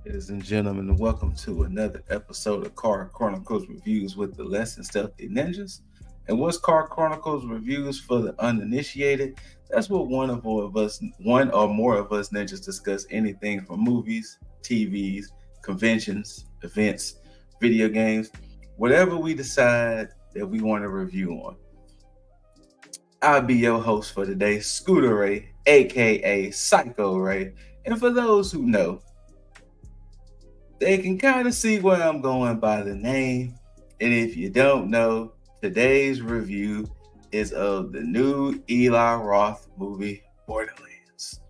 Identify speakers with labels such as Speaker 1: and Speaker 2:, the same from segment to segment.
Speaker 1: Ladies and gentlemen, welcome to another episode of Car Chronicles Reviews with the Less Than Stealthy Ninjas. And what's Car Chronicles Reviews for the uninitiated? That's what one or more of us ninjas discuss anything from movies, TVs, conventions, events, video games, whatever we decide that we want to review on. I'll be your host for today, Scooter Ray, aka Psycho Ray. And for those who know, they can kind of see where I'm going by the name. And if you don't know, today's review is of the new Eli Roth movie, Borderlands.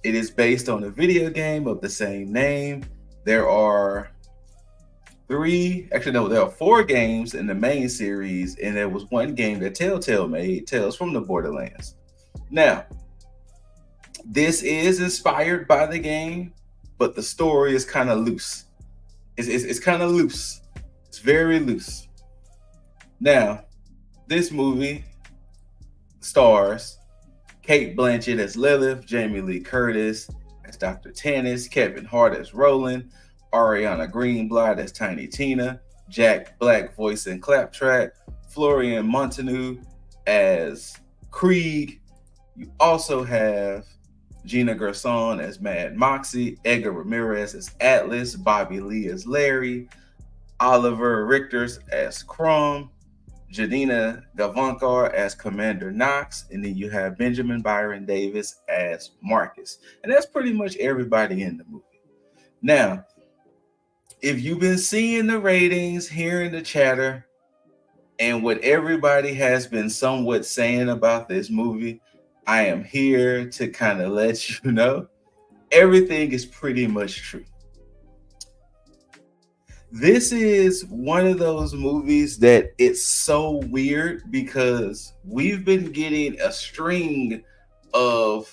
Speaker 1: It is based on a video game of the same name. There are there are four games in the main series, and there was one game that Telltale made, Tales from the Borderlands. Now, this is inspired by the game, but the story is kind of loose. It's kind of loose. It's very loose. Now, this movie stars Kate Blanchett as Lilith, Jamie Lee Curtis as Dr. Tannis, Kevin Hart as Roland, Ariana Greenblatt as Tiny Tina, Jack Black voicing Claptrap, Florian Montagu as Krieg. You also have Gina Gerson as Mad Moxie, Edgar Ramirez as Atlas, Bobby Lee as Larry, Oliver Richters as Crumb, Jadina Gavankar as Commander Knox, and then you have Benjamin Byron Davis as Marcus. And that's pretty much everybody in the movie. Now, if you've been seeing the ratings, hearing the chatter, and what everybody has been somewhat saying about this movie, I am here to kind of let you know everything is pretty much true. This is one of those movies that it's so weird because we've been getting a string of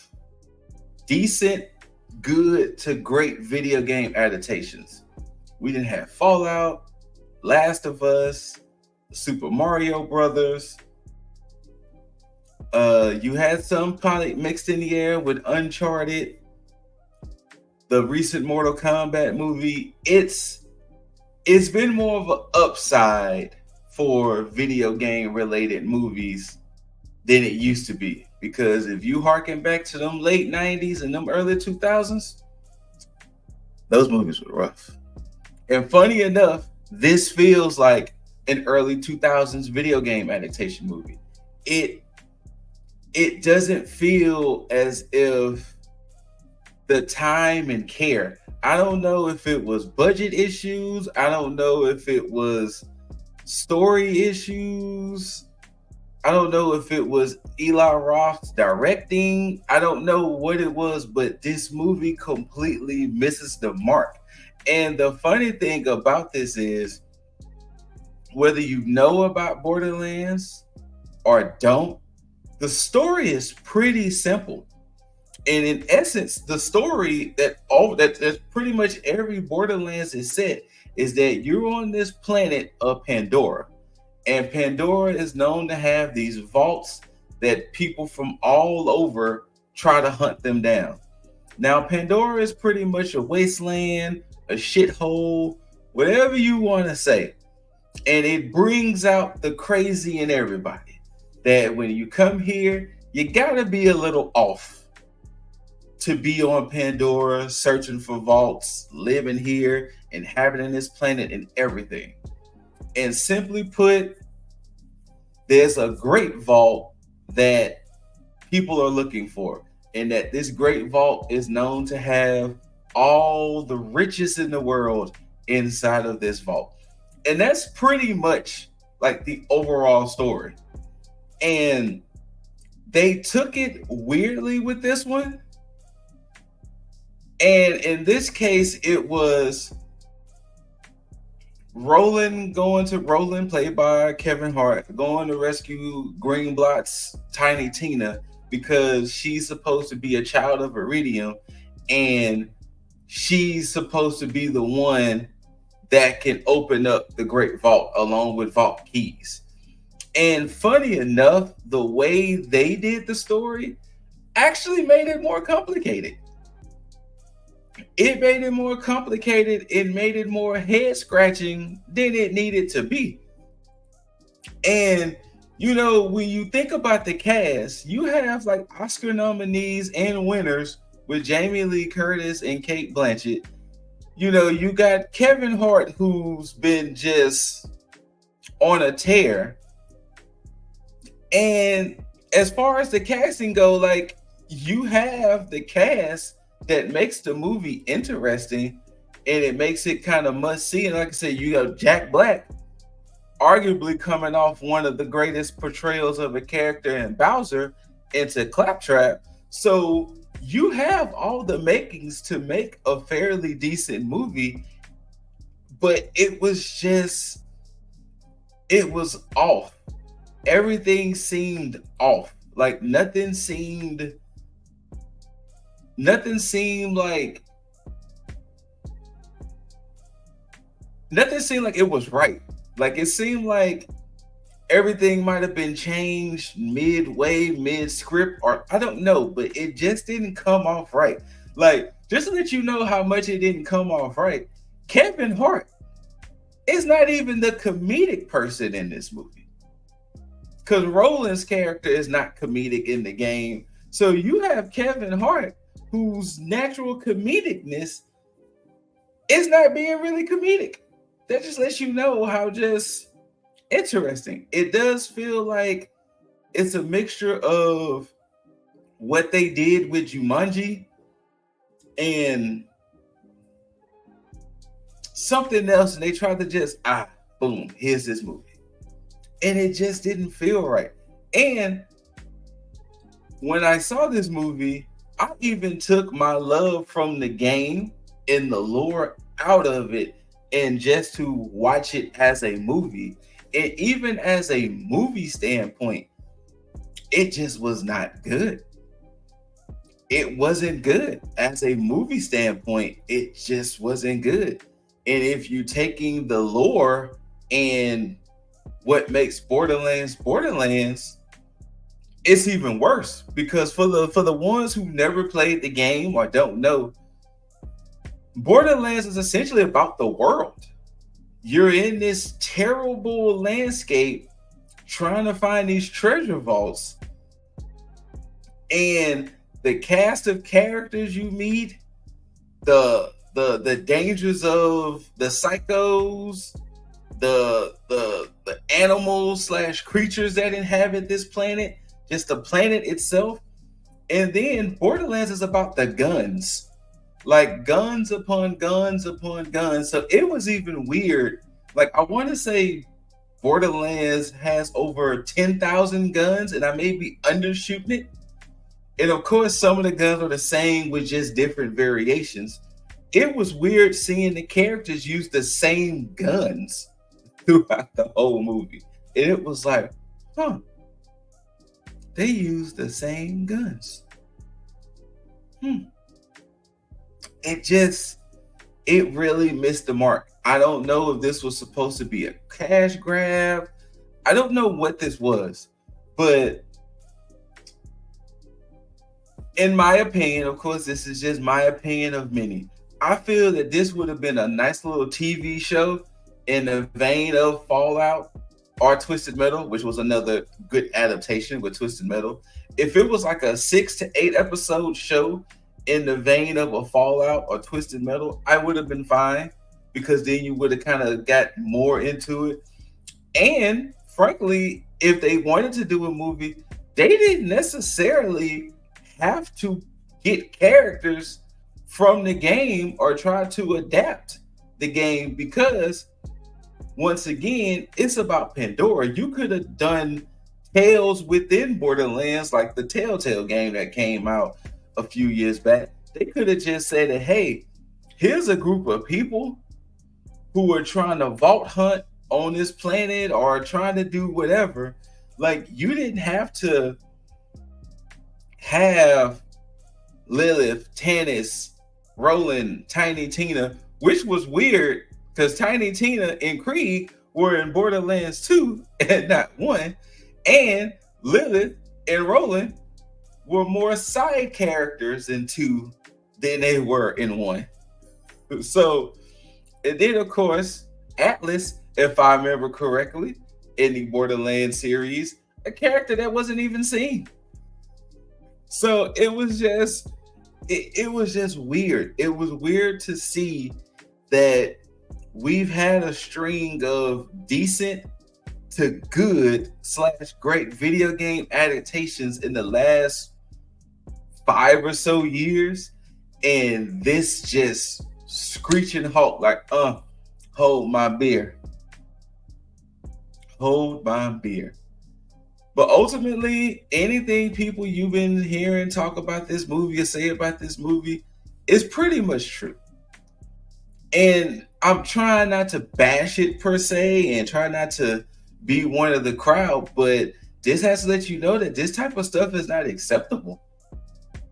Speaker 1: decent, good to great video game adaptations. We didn't have Fallout, Last of Us, Super Mario Brothers. You had some probably mixed in the air with Uncharted, the recent Mortal Kombat movie. It's been more of an upside for video game related movies than it used to be. Because if you harken back to them late 90s and them early 2000s, those movies were rough. And funny enough, this feels like an early 2000s video game adaptation movie. It doesn't feel as if the time and care. I don't know if it was budget issues. I don't know if it was story issues. I don't know if it was Eli Roth's directing. I don't know what it was, but this movie completely misses the mark. And the funny thing about this is, whether you know about Borderlands or don't, the story is pretty simple. And in essence, the story that's pretty much every Borderlands is set is that you're on this planet of Pandora. And Pandora is known to have these vaults that people from all over try to hunt them down. Now, Pandora is pretty much a wasteland, a shithole, whatever you want to say. And it brings out the crazy in everybody. That when you come here, you gotta be a little off to be on Pandora, searching for vaults, living here, inhabiting this planet and everything. And simply put, there's a great vault that people are looking for. And that this great vault is known to have all the riches in the world inside of this vault. And that's pretty much like the overall story. And they took it weirdly with this one. And in this case, it was Roland, played by Kevin Hart, going to rescue Greenblatt's Tiny Tina because she's supposed to be a child of Iridium, and she's supposed to be the one that can open up the Great Vault along with vault keys. And funny enough, the way they did the story actually made it more complicated. it made it more complicated. It made it more head scratching than it needed to be. And you know, when you think about the cast, you have like Oscar nominees and winners with Jamie Lee Curtis and Cate Blanchett. You know, you got Kevin Hart, who's been just on a tear. And as far as the casting go, like, you have the cast that makes the movie interesting, and it makes it kind of must see. And like I said, you got Jack Black, arguably coming off one of the greatest portrayals of a character in Bowser into Claptrap. So you have all the makings to make a fairly decent movie, but it was off. Everything seemed off. Like nothing seemed like it was right. Like it seemed like everything might have been changed midway, mid script, or I don't know, but it just didn't come off right. Like, just to let you know how much it didn't come off right, Kevin Hart is not even the comedic person in this movie. Because Roland's character is not comedic in the game. So you have Kevin Hart, whose natural comedicness is not being really comedic. That just lets you know how just interesting. It does feel like it's a mixture of what they did with Jumanji and something else, and they tried to just boom, here's this movie. And it just didn't feel right. And when I saw this movie, I even took my love from the game and the lore out of it, and just to watch it as a movie. And even as a movie standpoint, it just was not good. It wasn't good. As a movie standpoint, it just wasn't good. And if you're taking the lore and what makes Borderlands, it's even worse. Because for the ones who never played the game or don't know, Borderlands is essentially about the world. You're in this terrible landscape trying to find these treasure vaults, and the cast of characters you meet, the dangers of the psychos, the animals / creatures that inhabit this planet, just the planet itself. And then Borderlands is about the guns. Like guns upon guns upon guns. So it was even weird. Like, I want to say Borderlands has over 10,000 guns, and I may be undershooting it. And of course, some of the guns are the same with just different variations. It was weird seeing the characters use the same guns throughout the whole movie. And it was like, they use the same guns. It really missed the mark. I don't know if this was supposed to be a cash grab. I don't know what this was, but in my opinion, of course, this is just my opinion of many, I feel that this would have been a nice little TV show in the vein of Fallout or Twisted Metal, which was another good adaptation with Twisted Metal. If it was like a 6 to 8 episode show in the vein of a Fallout or Twisted Metal, I would have been fine, because then you would have kind of got more into it. And frankly, if they wanted to do a movie, they didn't necessarily have to get characters from the game or try to adapt the game, because once again, it's about Pandora. You could have done tales within Borderlands, like the Telltale game that came out a few years back. They could have just said that, hey, here's a group of people who are trying to vault hunt on this planet or trying to do whatever. Like, you didn't have to have Lilith, Tannis, Roland, Tiny Tina, which was weird because Tiny Tina and Krieg were in Borderlands 2 and not 1, and Lilith and Roland were more side characters into than they were in one. So, and then of course, Atlas, if I remember correctly, in the Borderlands series, a character that wasn't even seen. So it was just weird. It was weird to see that we've had a string of decent to good / great video game adaptations in the last 5 or so years, and this just screeching halt, like, hold my beer, hold my beer. But ultimately, anything people you've been hearing talk about this movie or say about this movie is pretty much true. And I'm trying not to bash it per se and try not to be one of the crowd, but this has to let you know that this type of stuff is not acceptable.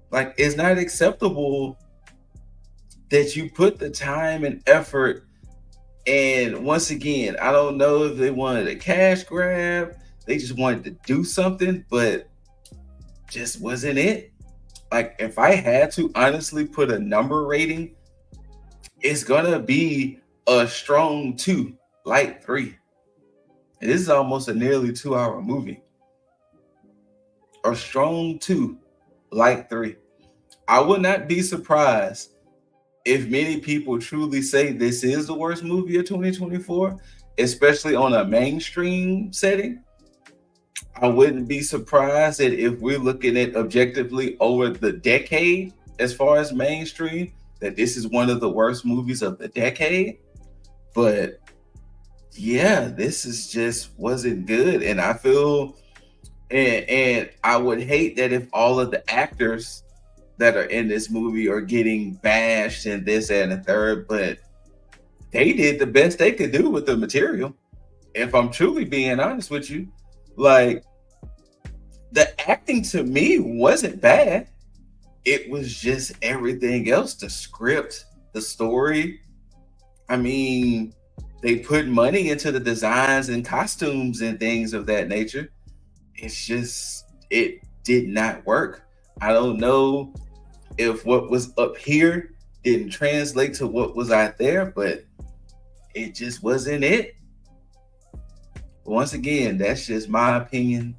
Speaker 1: Like, it's not acceptable that you put the time and effort. And once again, I don't know if they wanted a cash grab, they just wanted to do something, but just wasn't it. Like, if I had to honestly put a number rating, it's gonna be a strong 2, light 3. And this is almost a nearly 2-hour movie. A strong 2, light 3. I would not be surprised if many people truly say this is the worst movie of 2024, especially on a mainstream setting. I wouldn't be surprised that if we're looking at objectively over the decade, as far as mainstream, that this is one of the worst movies of the decade. But yeah, this is just wasn't good. And I feel, and I would hate that if all of the actors that are in this movie are getting bashed and this and the third, but they did the best they could do with the material. If I'm truly being honest with you, like, the acting to me wasn't bad. It was just everything else, the script, the story. I mean, they put money into the designs and costumes and things of that nature. It's just, it did not work. I don't know if what was up here didn't translate to what was out there, but it just wasn't it. Once again, that's just my opinion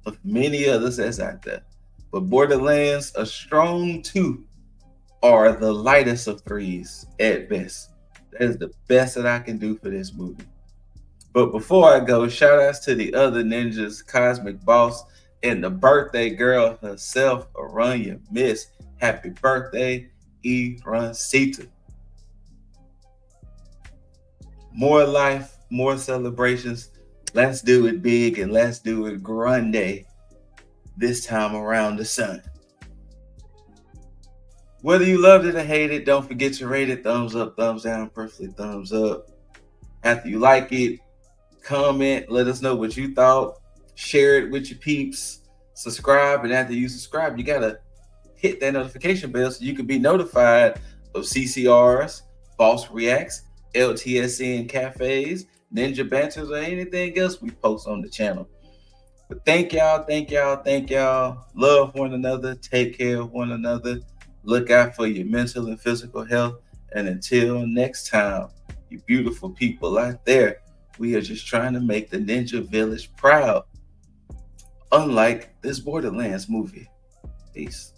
Speaker 1: of many others that's out there. But Borderlands, a strong 2, or the lightest of 3s at best. That is the best that I can do for this movie. But before I go, shout outs to the other ninjas, Cosmic Boss, and the birthday girl herself, Aranya Miss. Happy birthday, Irancita. More life, more celebrations. Let's do it big and let's do it grande this time around the sun. Whether you loved it or hated it, don't forget to rate it. Thumbs up, thumbs down, preferably thumbs up. After you like it, comment, let us know what you thought. Share it with your peeps. Subscribe, and after you subscribe, you gotta hit that notification bell so you can be notified of CCRs, Boss Reacts, LTSN Cafes, Ninja Banters, or anything else we post on the channel. But thank y'all, thank y'all, thank y'all. Love one another, take care of one another. Look out for your mental and physical health. And until next time, you beautiful people out there, we are just trying to make the Ninja Village proud. Unlike this Borderlands movie. Peace.